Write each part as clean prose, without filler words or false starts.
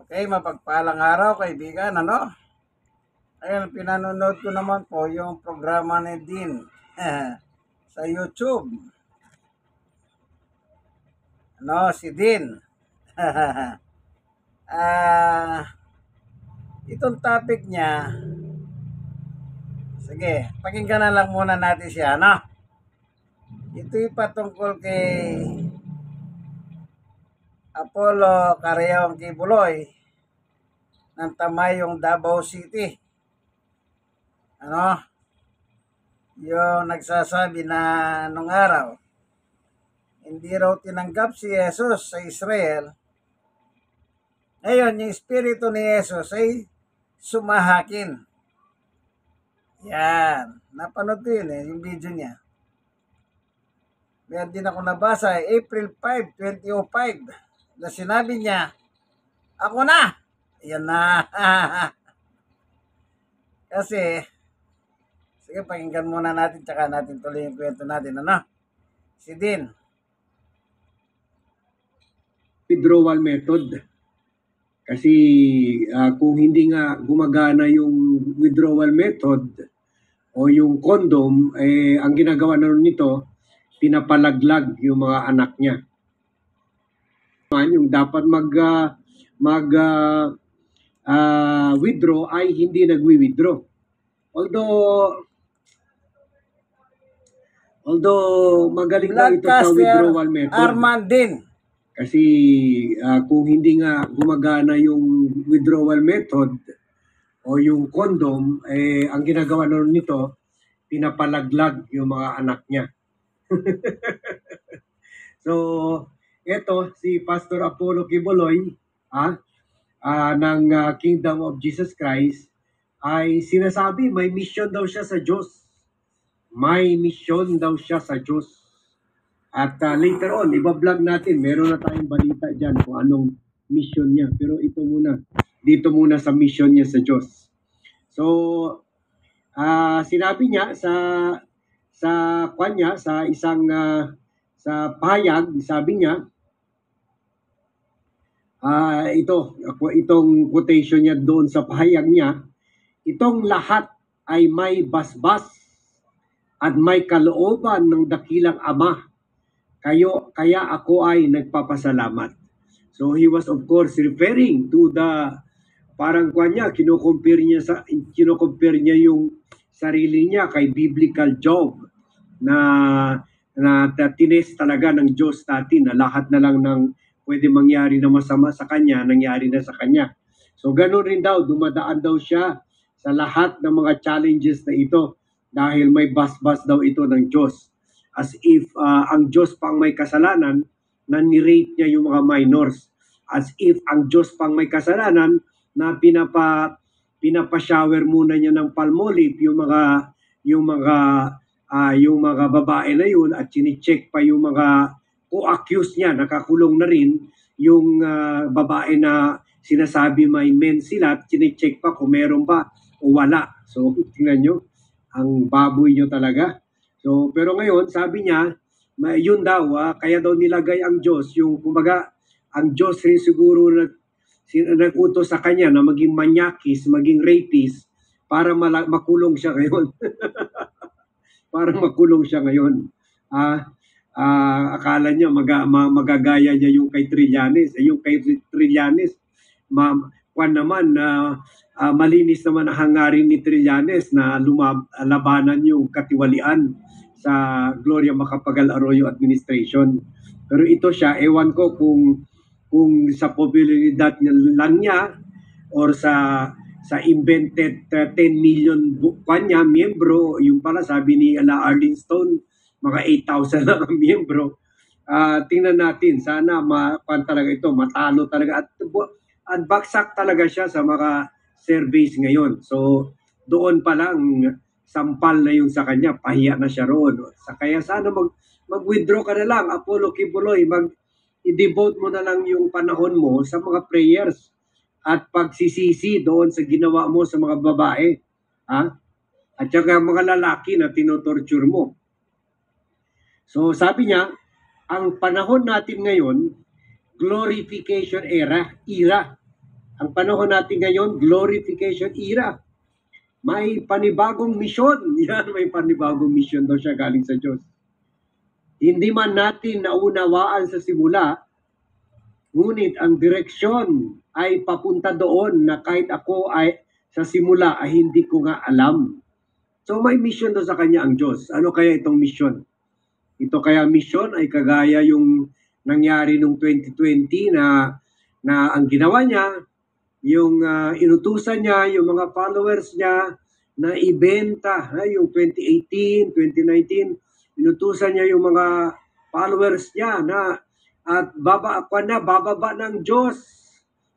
Okay, mapagpalang araw kaibigan, ano? Ayun, pinanonood ko naman po yung programa ni Dean sa YouTube. Ano, si Dean. Ah, itong topic niya, sige, pakinggan na lang muna natin siya, ano? Ito'y patungkol kay Apollo Carreon Kibuloy ng Tamayong Davao City. Ano? Yung nagsasabi na nung araw, hindi raw tinanggap si Jesus sa Israel. Ngayon, yung espiritu ni Jesus ay sumahakin. Yan. Napanood ko yun yung video niya. Meron din ako nabasa, April 5, 2005, na sinabi niya, ako na! Yan na. Kasi, sige, pakinggan muna natin, tsaka natin tuloy yung kwento natin, ano? Si Dean. Withdrawal method. Kasi kung hindi nga gumagana yung withdrawal method o yung condom, ang ginagawa na nito, pinapalaglag yung mga anak niya. Yung dapat withdraw ay hindi nagwi-withdraw. Although magaling daw ito sa withdrawal method. Arman Din. Kasi kung hindi nga gumagana yung withdrawal method o yung condom, ang ginagawa na nito, pinapalaglag yung mga anak niya. So, eto si Pastor Apollo Kibuloy ng Kingdom of Jesus Christ ay sinasabi may mission daw siya sa Diyos. May mission daw siya sa Diyos. At later on, iba-vlog natin. Meron na tayong balita dyan kung anong mission niya. Pero dito muna sa mission niya sa Diyos. So, sinabi niya sa kanya, sa isang sa pahayag, sabi niya, itong quotation niya doon sa pahayag niya, itong lahat ay may basbas at may kalooban ng dakilang Ama. Kaya ako ay nagpapasalamat. So he was of course referring to the parang kanya kino-compare niya yung sarili niya kay biblical Job na tines talaga ng Diyos natin na lahat na lang ng pwede mangyari na masama sa kanya, nangyari na sa kanya. So ganoon rin daw, dumadaan daw siya sa lahat ng mga challenges na ito dahil may basbas daw ito ng Diyos. As if ang Diyos pang may kasalanan na ni-rape niya yung mga minors. As if ang Diyos pang may kasalanan na pinapa-shower muna niya ng palmolive yung mga babae na yun at chine-check pa yung mga co-accused niya, nakakulong na rin yung babae na sinasabi may men sila at chine-check pa kung meron ba o wala. So tingnan nyo, ang baboy nyo talaga. So, pero ngayon, sabi niya, yun daw, kaya daw nilagay ang Diyos, yung kumbaga, ang Diyos rin siguro nag-utos sa kanya na maging manyakis, maging rapist, para makulong siya ngayon. Para makulong siya ngayon. Akala niya magagaya niya yung kay Trillanes. Yung kay Trillanes, malinis naman ang hangarin ni Trillanes na labanan yung katiwalian sa Gloria Macapagal Arroyo administration. Pero ito siya, ewan ko kung sa popularidad lang niya or sa invented 10 million kanya miyembro, yung pala sabi ni Arlene Stone, mga 8,000 na ang miyembro. Tingnan natin, sana talaga ito, matalo talaga at bagsak talaga siya sa mga surveys ngayon. So doon pa lang sampal na yung sa kanya, pahiya na siya roon. Kaya sana mag-withdraw ka na lang, Apollo Kibuloy, i-devote mo na lang yung panahon mo sa mga prayers at pagsisisi doon sa ginawa mo sa mga babae. At saka mga lalaki na tinotorture mo. So sabi niya, ang panahon natin ngayon, glorification era. Ang panahon natin ngayon, glorification era. May panibagong misyon. Yan, may panibagong misyon daw siya galing sa Diyos. Hindi man natin naunawaan sa simula, ngunit ang direksyon ay papunta doon na kahit ako ay sa simula ay hindi ko nga alam. So may mission doon sa kanya ang Diyos. Ano kaya itong mission? Ito kaya mission ay kagaya yung nangyari noong 2020 na ang ginawa niya, yung inutusan niya, yung mga followers niya na ibenta, yung 2018, 2019, inutusan niya yung mga followers niya na at bababa ng Diyos.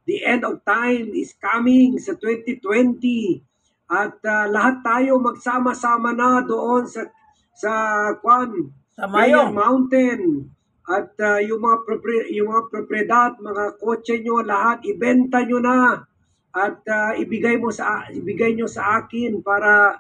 The end of time is coming sa 2020 at lahat tayo magsama-sama na doon sa Prayer Mountain. At yung mga propriedad, mga kotse nyo, lahat ibenta nyo na at ibigay nyo sa akin para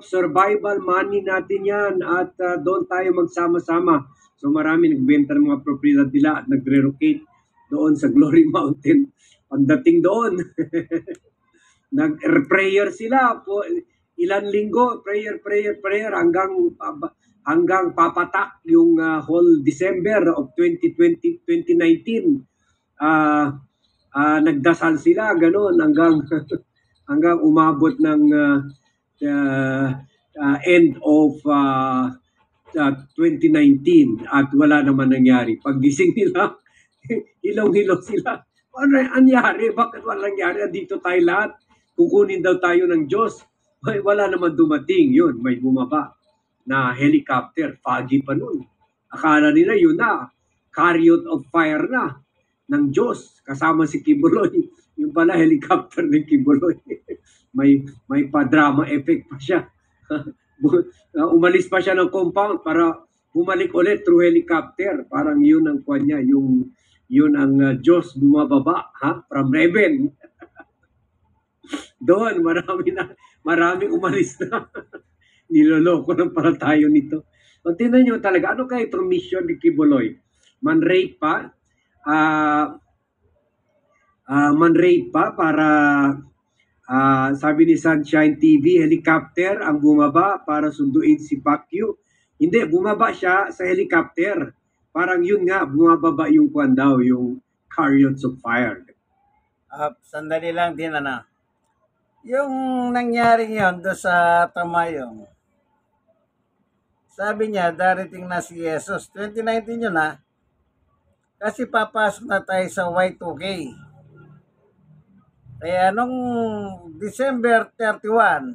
survival money natin yan at doon tayo magsama-sama. So marami nagbenta ng mga propriedad nila at nagre-relocate doon sa Glory Mountain. Pagdating doon, nag-prayer sila po ilan linggo, prayer hanggang papatak yung whole December of 2019. Nagdasal sila ganoon hanggang umabot ng end of 2019 at wala naman nangyari. Paggising nila, hilong-hilong sila. Ano nangyari? Bakit wala nangyari? Dito tayo lahat. Kukunin daw tayo ng Diyos. Wala naman dumating. Yun, may bumaba na helicopter. Foggy pa nun. Akala nila yun na. Chariot of fire na ng Diyos. Kasama si Kibuloy. Yung pala helicopter ng Kibuloy. may pa-drama effect pa siya. Umalis pa siya ng compound para bumalik ulit through helicopter. Parang yun ang kwan niya. Yun ang Diyos bumababa from heaven. Doon, maraming umalis na. Niloloko ng para tayo nito. O tingnan nyo talaga, ano kaya itong mission ni Kibuloy? Man-rape pa? Man-rape pa para sabi ni Sunshine TV, helicopter ang bumaba para sunduin si Pacquiao. Hindi, bumaba siya sa helicopter. Parang yun nga, bumababa yung kwan daw, yung chariots of fire. Sandali lang din, yung nangyari yun doon sa Tamayong, sabi niya, darating na si Jesus. 2019 yun kasi papasok na tayo sa Y2K. Kaya nung December 31,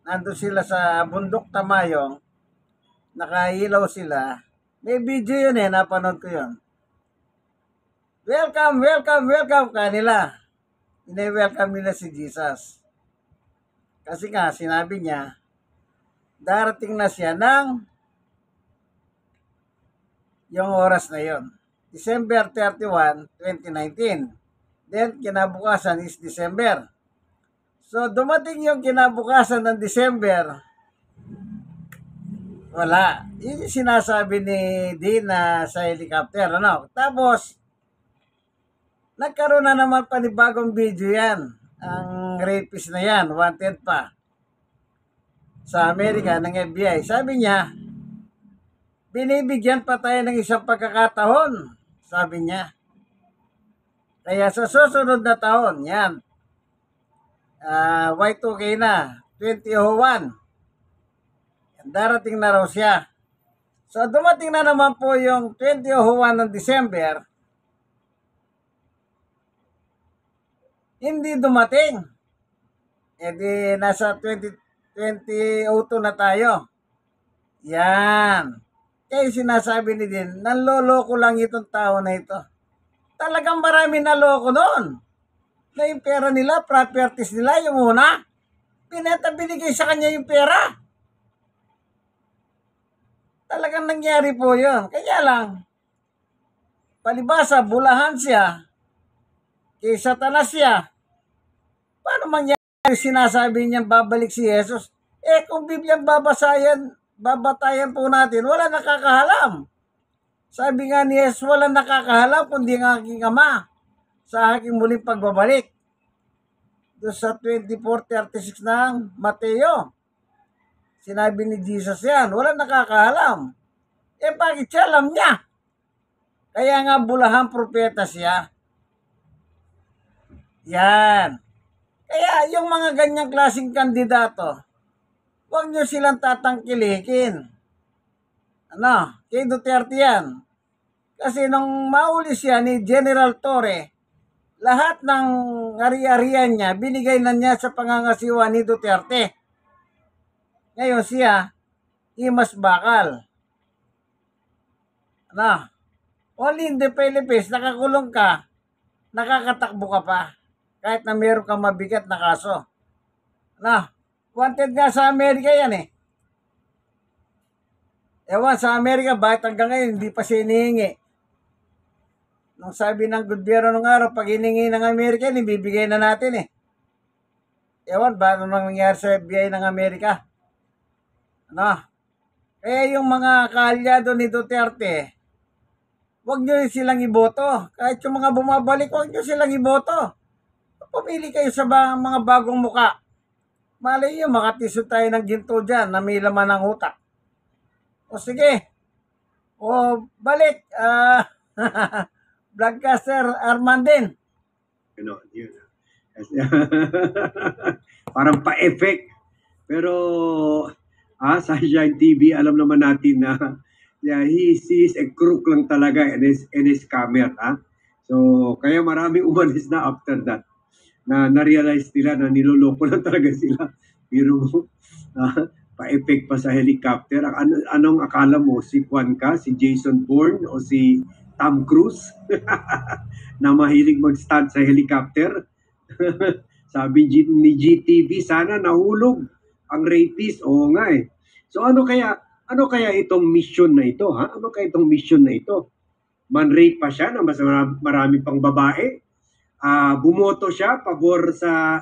nandun sila sa bundok Tamayong, nakahilaw sila. May video yun napanood ko yun. Welcome, welcome, welcome kanila. Ine-welcome nila si Jesus. Kasi nga, sinabi niya, darating na siya ng yung oras na yon. December 31, 2019. Then, kinabukasan is December. So, dumating yung kinabukasan ng December, wala. Yun yung sinasabi ni Dina sa helicopter. Tapos, nagkaroon na naman panibagong video yan. Ang rapist na yan, wanted pa sa Amerika ng FBI. Sabi niya, binibigyan pa tayo ng isang pagkakataon, sabi niya. Kaya sa susunod na taon, yan, Y2K na, 2001, darating na raw siya. So dumating na naman po yung 2001 ng December, hindi dumating. E di nasa 2002 na tayo. Yan. Kaya sinasabi ni Din, nanloloko lang itong tao na ito. Talagang marami naloko noon. Na yung pera nila, properties nila, yung una, binigay sa kanya yung pera. Talagang nangyari po yun. Kaya lang, palibasa, bulahan siya, kay Satanas siya. Paano mangyari sinasabi niyang babalik si Jesus? Kung Bibliang babatayan po natin, wala nakakahalam. Sabi nga ni Jesus, wala nakakahalam kundi ang aking Ama. sa aking muling pagbabalik. Doon sa 24:36 ng Mateo. Sinabi ni Jesus yan. Walang nakakaalam. Bakit siya alam niya? Kaya nga bulahang propeta siya. Yan. Kaya yung mga ganyang klaseng kandidato, huwag nyo silang tatangkilikin. Kay Duterte yan. Kasi nung mauli siya ni General Torre, lahat ng ari-arian niya, binigay na niya sa pangangasiwa ni Duterte. Ngayon siya, imas bakal. Only in the Philippines, nakakulong ka, nakakatakbo ka pa, kahit na meron kang mabigat na kaso. Wanted nga sa Amerika yan eh. Ewan sa Amerika, bakit hanggang ngayon hindi pa siya hinihingi? Nung sabi ng gobyerno nung araw, pag hiningi ng Amerika, ibibigay na natin eh. Ewan ba nung nangyari sa FBI ng Amerika? Kaya yung mga kaalyado ni Duterte, huwag nyo silang iboto. Kahit yung mga bumabalik, huwag nyo silang iboto. Pumili kayo sa mga bagong muka. Malay nyo, makatiso tayo ng ginto dyan na may laman ng utak. O sige. O balik. Vlogcaster Armandin. Yun. Parang pa-effect. Pero sa Shine TV, alam naman natin na he is a crook lang talaga and is scammer. So, kaya maraming umalis na after that. Na na-realize nila na niloloko lang talaga sila. Pero pa-effect pa sa helicopter. Anong akala mo? Si Juan ka? Si Jason Bourne? O si Tom Cruise? Na mahilig mag-stand sa helicopter? Sabi ni GTV, sana nahulog ang rapist. Oo nga eh. So ano kaya itong mission na ito? Ano kaya itong mission na ito? Man-rape pa siya na mas marami pang babae? Bumoto siya pabor sa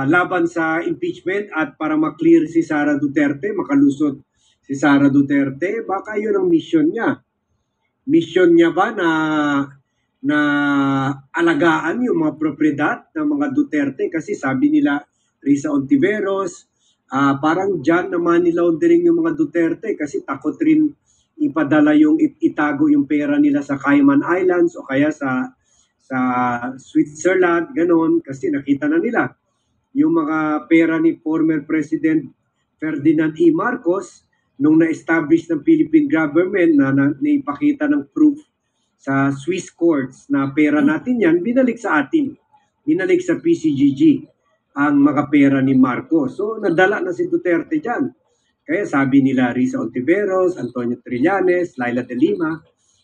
laban sa impeachment at para ma-clear si Sara Duterte, makalusot si Sara Duterte, baka yun ang mission niya. Mission niya ba na alagaan yung mga propriedad ng mga Duterte? Kasi sabi nila, Risa Ontiveros, parang dyan na money laundering yung mga Duterte kasi takot rin ipadala itago yung pera nila sa Cayman Islands o kaya sa Switzerland, ganon, kasi nakita na nila yung mga pera ni former President Ferdinand E. Marcos nung na-establish ng Philippine government na naipakita ng proof sa Swiss courts na pera natin yan, binalik sa atin. Binalik sa PCGG ang mga pera ni Marcos. So, nadala na si Duterte dyan. Kaya sabi nila Risa Ontiveros, Antonio Trillanes, Laila de Lima,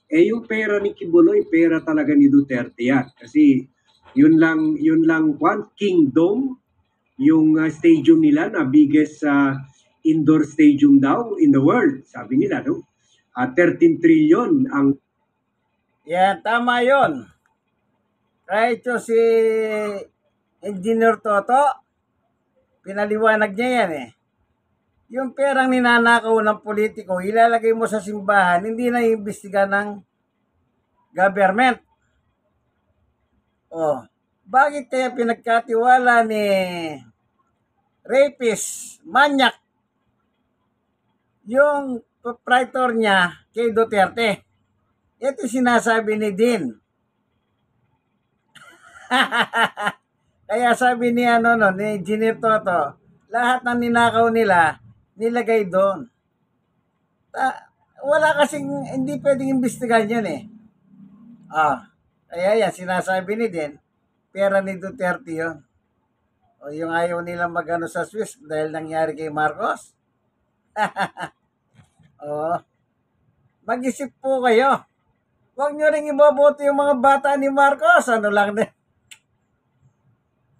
yung pera ni Kibuloy, pera talaga ni Duterte yan. Kasi yun lang one kingdom, yung stadium nila na biggest indoor stadium daw in the world, sabi nila, no? 13 trillion ang... Yan, tama yun. Kahit yung si Engineer Toto, pinaliwanag niya yan eh. Yung perang ninanakaw ng politiko, ilalagay mo sa simbahan, hindi na iimbestiga ng government. Bakit kaya pinagkatiwala ni rapist, manyak, yung proprietor niya kay Duterte? Ito sinasabi ni Dean. Kaya sabi ni ni Engineer Toto, lahat ng ninakaw nila, nilagay doon. Wala kasing, hindi pwedeng imbestigahan yun eh. Kaya yan, sinasabi ni Dean, pera ni Duterte yun. O yung ayaw nilang magano sa Swiss dahil nangyari kay Marcos. Mag-isip po kayo. Huwag nyo rin iboboto yung mga bata ni Marcos. Ano lang din.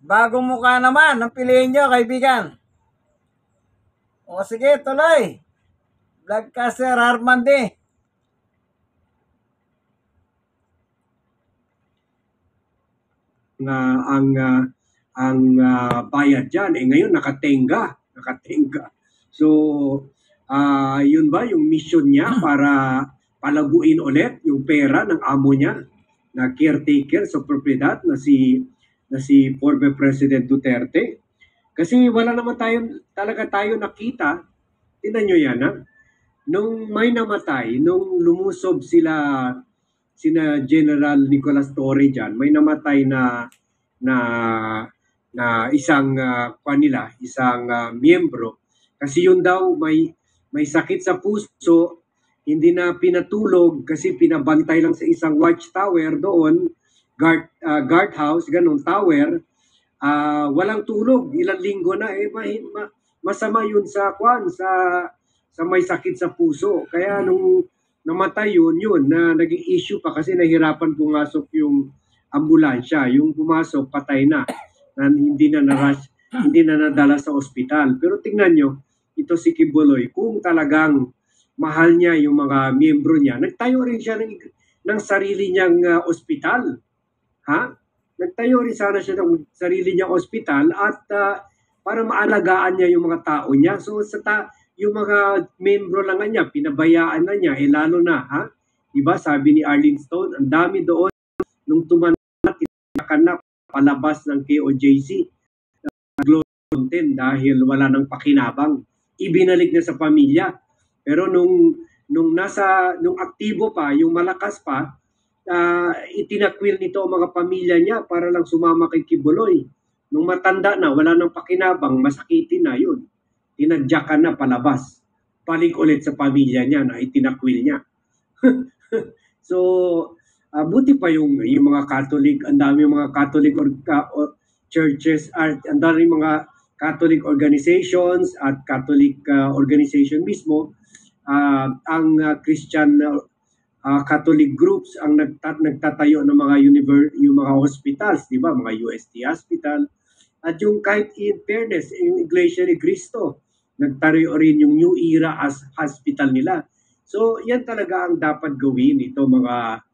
Bagong mukha naman. Ang piliin nyo, kaibigan. O sige, tuloy. Vlogcaster Armandi. Ang bayad dyan, ngayon nakatenga. So, yun ba yung mission niya para palaguin ulit yung pera ng amo niya? na caretaker sa propriedad na si former President Duterte. Kasi wala naman tayo nakita. Tingnan nyo yan, ha? Nung may namatay, nung lumusob sina General Nicolas Torre dyan, may namatay na isang miyembro. Kasi yun daw may sakit sa puso, hindi na pinatulog kasi pinabantay lang sa isang watchtower doon, guardhouse, ganun tower. Walang tulog, ilang linggo na masama yun sa may sakit sa puso. Kaya nung namatay yun na naging issue pa kasi nahirapan pumasok yung ambulansya. Yung pumasok patay na hindi na nadala sa ospital. Pero tingnan nyo, ito si Quiboloy, kung talagang mahal niya yung mga miyembro niya, nagtayo rin siya ng sarili niyang ospital. Ha? Nagtayo rin sana siya ng sarili niyang ospital at para maalagaan niya yung mga tao niya. So yung mga membro lang niya, pinabayaan na niya, lalo na, ha? Diba, sabi ni Arlene Stone, ang dami doon nung tumanat, na palabas ng KOJC dahil wala nang pakinabang. Ibinalik na sa pamilya. Pero nung aktibo pa, yung malakas pa, itinakwil nito ang mga pamilya niya para lang sumama kay Quiboloy. Nung matanda na, wala nang pakinabang, masakitin na yun. Tinadyakan na palabas. Balik ulit sa pamilya niya na itinakwil niya. So, buti pa yung mga Catholic, ang dami mga Catholic churches, ang dami mga Catholic organizations at Catholic organization mismo, ang Christian Catholic groups ang nagtatayo ng mga yung mga hospitals, di ba? Mga UST hospital. At yung kahit in fairness, yung Iglesia ni Cristo, nagtayo rin yung New Era as hospital nila. So, yan talaga ang dapat gawin itong mga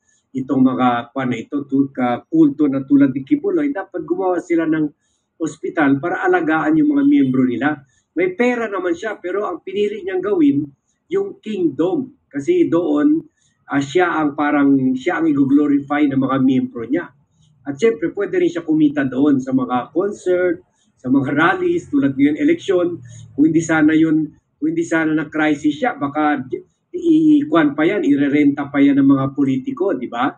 kulto na tulad ni Quiboloy. Dapat gumawa sila ng ospital para alagaan yung mga miyembro nila. May pera naman siya, pero ang pinili niyang gawin, yung kingdom. Kasi doon, siya ang i-glorify ng mga miyembro niya. At syempre, pwede rin siya kumita doon sa mga concert, sa mga rallies, tulad ngayon eleksyon. Kung hindi sana na-crisis siya, baka irerenta pa yan ng mga politiko, di ba?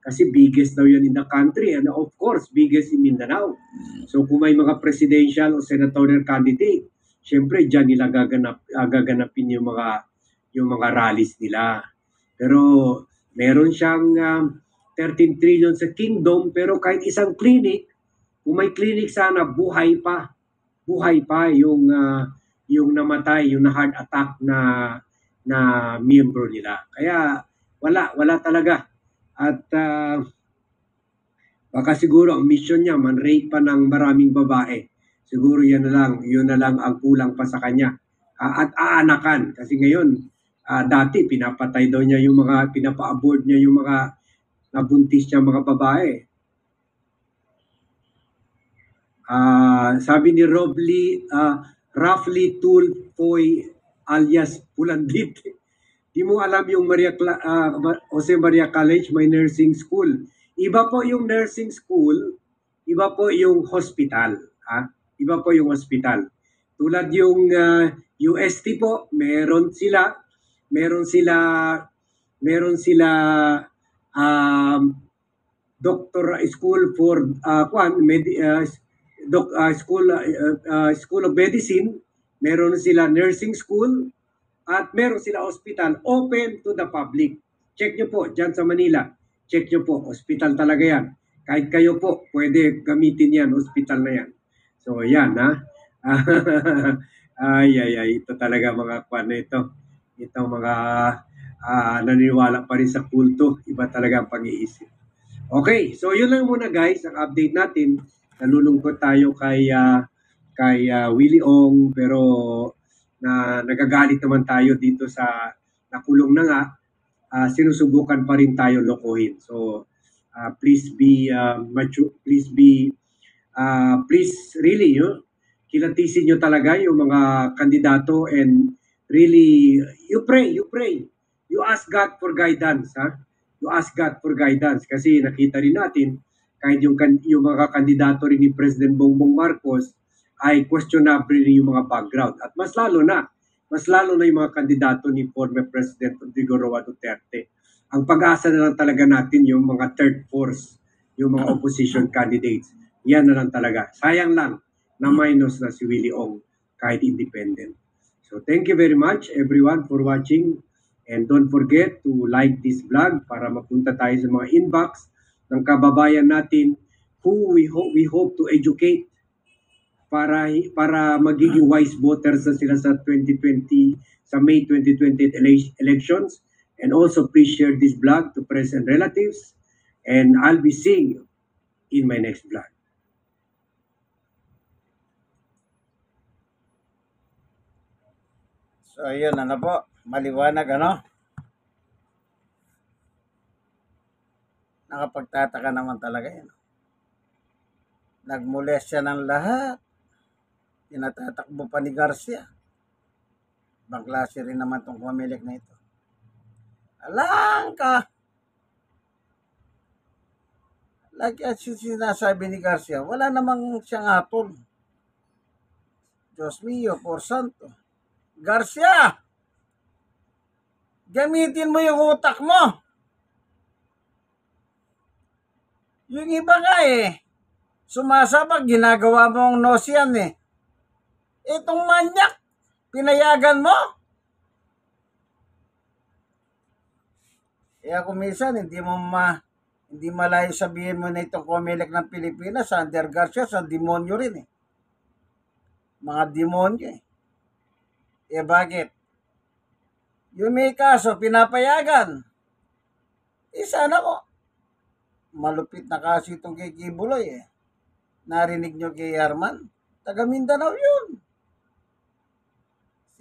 Kasi biggest daw yan in the country, and of course, biggest in Mindanao. So kung may mga presidential o senatorial candidate, syempre dyan nila gaganapin yung mga rallies nila. Pero meron siyang 13 trillion sa kingdom, pero kahit isang clinic, kung may clinic sana, buhay pa yung namatay, yung na-heart attack na miyembro nila. Kaya wala talaga. At baka siguro ang mission niya, man-rape pa ng maraming babae. Siguro yun na lang ang kulang pa sa kanya. At aanakan. Kasi ngayon, dati pinapatay daw niya pinapa-abort niya yung mga nabuntis niya mga babae. Sabi ni Roughly Tulfoy alias Pulandit, di mo alam yung Jose Maria College, may nursing school. Iba po yung nursing school, iba po yung hospital. Iba po yung hospital. Tulad yung UST po, meron sila doctor school for school of medicine, meron sila nursing school, at meron sila hospital open to the public. Check nyo po dyan sa Manila. Check nyo po, hospital talaga yan. Kahit kayo po, pwede gamitin yan, hospital na yan. So yan, ha. Ito talaga mga kwan na ito. Itong mga naniniwala pa rin sa kulto. Iba talaga ang pag-iisip. Okay, so yun lang muna guys, ang update natin. Nalulungkot tayo kay Willie Ong, pero nagagalit naman tayo dito sa nakulong na nga. Sinusubukan pa rin tayo lokohin. So please be mature, please really kilatisin nyo talaga yung mga kandidato, and really you pray, you ask God for guidance, ha. to ask God for guidance. Kasi nakita rin natin, kahit yung mga kandidato rin ni President Bongbong Marcos, ay questionable rin yung mga background. At mas lalo na yung mga kandidato ni former President Rodrigo Roa Duterte. Ang pag-asa na lang talaga natin yung mga third force, yung mga opposition candidates. Yan na lang talaga. Sayang lang na minus na si Willie Ong kahit independent. So thank you very much everyone for watching, and don't forget to like this vlog para mapunta tayo sa mga inbox ng kababayan natin who we hope to educate para magiging wise voters na sila sa 2020 sa May 2020 elections. And also please share this vlog to friends and relatives, and I'll be seeing you in my next vlog. So, ayun, ano po, maliwanag, ano? Nakapagtataka naman talaga yan. Nagmules siya ng lahat. Tinatatakbo pa ni Garcia. Ibang klase rin naman itong Comelec na ito. Alang ka! Like as sinasabi ni Garcia, wala namang siyang atol. Diyos mio, por santo. Garcia! Gamitin mo yung utak mo. Yung iba nga sumasabag, ginagawa mong nosyan Itong manyak, pinayagan mo. Kaya kung minsan, hindi malayo sabihin mo na itong Comelec ng Pilipinas, under Garcia, sa demonyo rin Mga demonyo bakit? Yung may kaso, pinapayagan. Sana ko. Malupit na kaso itong kay Kibuloy Narinig nyo kay Arman? Taga Mindanao yun.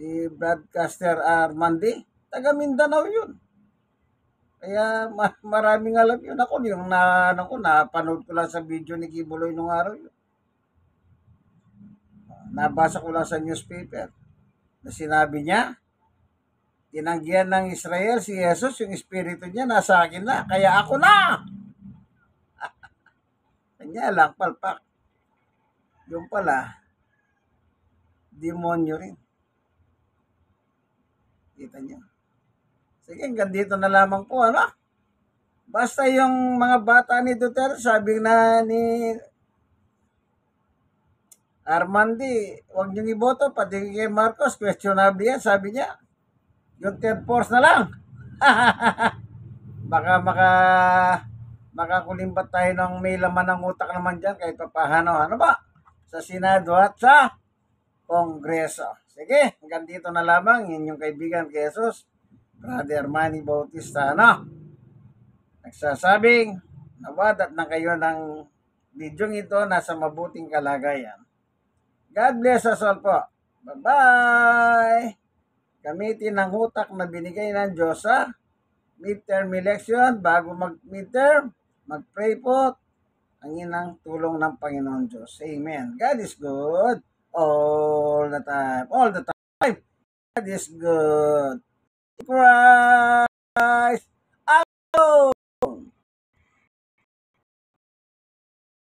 Si broadcaster Armandi, taga Mindanao yun. Kaya maraming alam yun. Ako yung napanood ko lang sa video ni Kibuloy nung araw yun. Nabasa ko lang sa newspaper na sinabi niya, tinanggihan ng Israel si Jesus, yung espiritu niya nasa akin na, kaya ako na! Kanya lang, palpak. Yung pala, demonyo rin. Kita niyo. Sige, hanggang dito na lamang po, ano? Basta yung mga bata ni Duterte, sabi na ni Armandi, huwag niyong iboto, pati kay Marcos, questionable yan, sabi niya. Yung third force na lang. Baka makakulimbat tayo ng may laman ng utak naman dyan kahit papahano. Ano ba? Sa Senado at sa Kongreso. Sige, hanggang dito na lamang. Inyong kaibigan kay Jesus, Brother Manny Bautista, nagsasabing, nawadat na kayo ng bidyong ito nasa mabuting kalagayan. God bless us all po. Bye-bye! Gamitin ang utak na binigay ng Diyos sa midterm election. Bago mag-midterm, mag-pray po. Ang inang tulong ng Panginoon Diyos. Amen. God is good all the time. All the time. God is good. Christ. Oh!